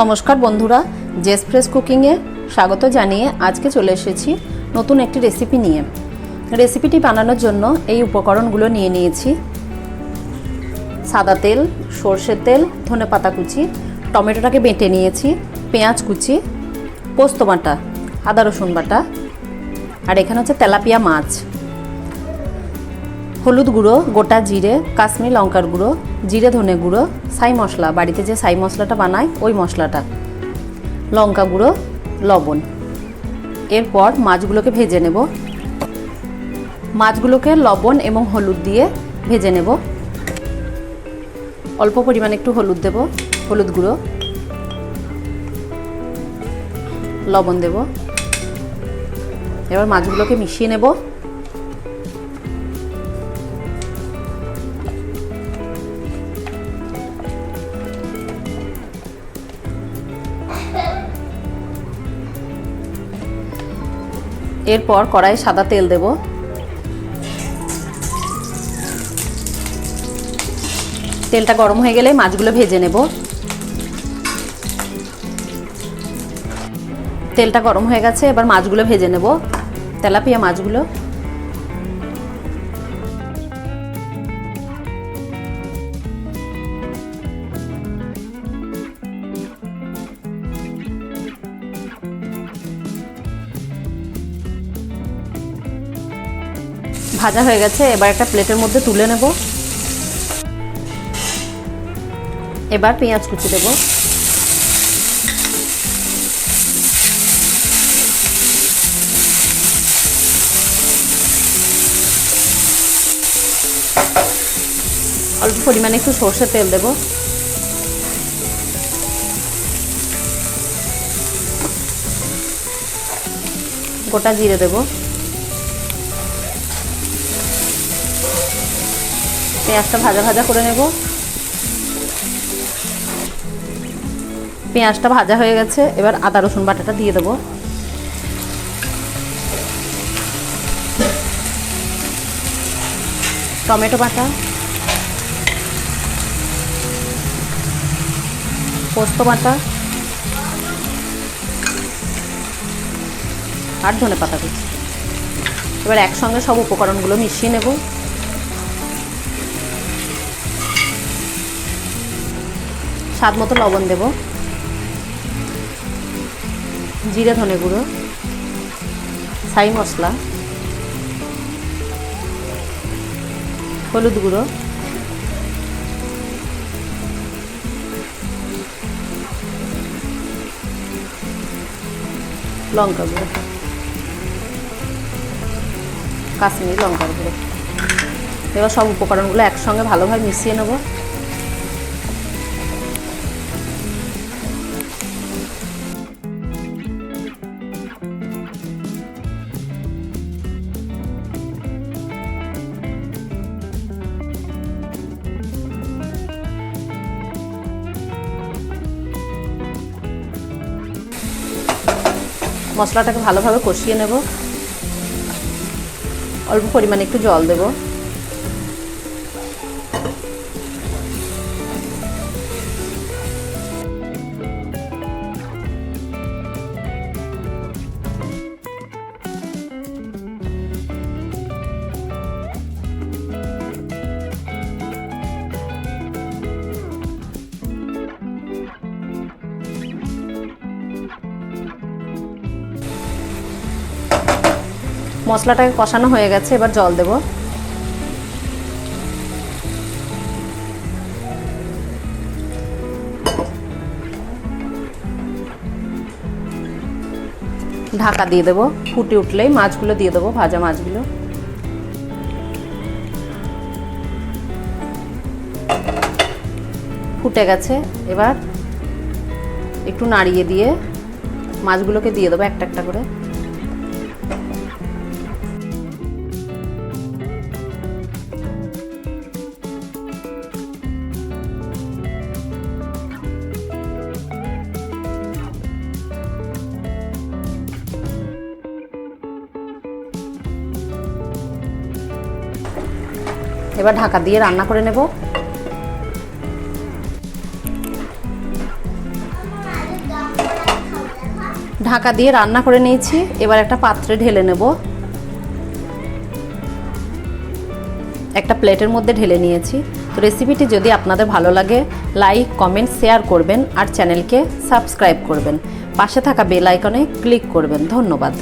নমস্কার বন্ধুরা, জেসফ্রেশ কুকিংয়ে স্বাগত জানিয়ে আজকে চলে এসেছি নতুন একটি রেসিপি নিয়ে। রেসিপিটি বানানোর জন্য এই উপকরণগুলো নিয়ে নিয়েছি: সাদা তেল, সর্ষের তেল, ধনেপাতা কুচি, টমেটোটাকে বেটে নিয়েছি, পেঁয়াজ কুচি, পোস্ত বাটা, আদা রসুন বাটা, আর এখানে হচ্ছে তেলাপিয়া মাছ, হলুদ গুঁড়ো, গোটা জিরে, কাশ্মীরি লঙ্কার গুঁড়ো, জিরে ধনে গুঁড়ো, ছাই মশলা, বাড়িতে যে ছাই মশলাটা বানায় ওই মশলাটা, লঙ্কা গুঁড়ো, লবণ। এরপর মাছগুলোকে ভেজে নেব। মাছগুলোকে লবণ এবং হলুদ দিয়ে ভেজে নেব। অল্প পরিমাণে একটু হলুদ দেব, হলুদ গুঁড়ো, লবণ দেব। এবার মাছগুলোকে মিশিয়ে নেব। এরপর কড়াইয়ে সাদা তেল দেব। তেলটা গরম হয়ে গেলে মাছগুলো ভেজে নেব। তেলটা গরম হয়ে গেছে, এবার মাছগুলো ভেজে নেব, তেলাপিয়া মাছগুলো। ভাজা হয়ে গেছে, এবার একটা প্লেটের মধ্যে তুলে নেব। এবার পেঁয়াজ কুচি দেব। অল্প পরিমাণে একটু সর্ষের তেল দেব। গোটা জিরে দেব। পেঁয়াজটা ভাজা ভাজা করে নেব। পেঁয়াজটা ভাজা হয়ে গেছে, এবার আদা রসুন বাটাটা দিয়ে দেব। টমেটো বাটা, পোস্ত বাটা আর ধনেপাতা কুচি। এবার একসঙ্গে সব উপকরণগুলো মিশিয়ে নেব। স্বাদ মতো লবণ দেব, জিরে ধনে গুঁড়ো, ছাই মশলা, হলুদ গুঁড়ো, লঙ্কা গুঁড়ো, কাশ্মীরি লঙ্কার গুঁড়ো। এবার সব উপকরণগুলো একসঙ্গে ভালোভাবে মিশিয়ে নেব। মশলাটাকে ভালোভাবে কষিয়ে নেব। অল্প পরিমাণে একটু জল দেব। মশলাটাকে কষানো হয়ে গেছে, এবার জল দেব। ঢাকা দিয়ে দেব। ফুটে উঠলেই মাছগুলো দিয়ে দেবো, ভাজা মাছগুলো। ফুটে গেছে, এবার একটু নাড়িয়ে দিয়ে মাছগুলোকে দিয়ে দেবো একটা একটা করে। এবার ঢাকা দিয়ে রান্না করে নেব। ঢাকা দিয়ে রান্না করে নিয়েছি। এবার একটা পাত্রে ঢেলে নেব। একটা প্লেটের মধ্যে ঢেলে নিয়েছি। তো রেসিপিটি যদি আপনাদের ভালো লাগে লাইক, কমেন্ট, শেয়ার করবেন আর চ্যানেলকে সাবস্ক্রাইব করবেন। পাশে থাকা বেল আইকনে ক্লিক করবেন। ধন্যবাদ।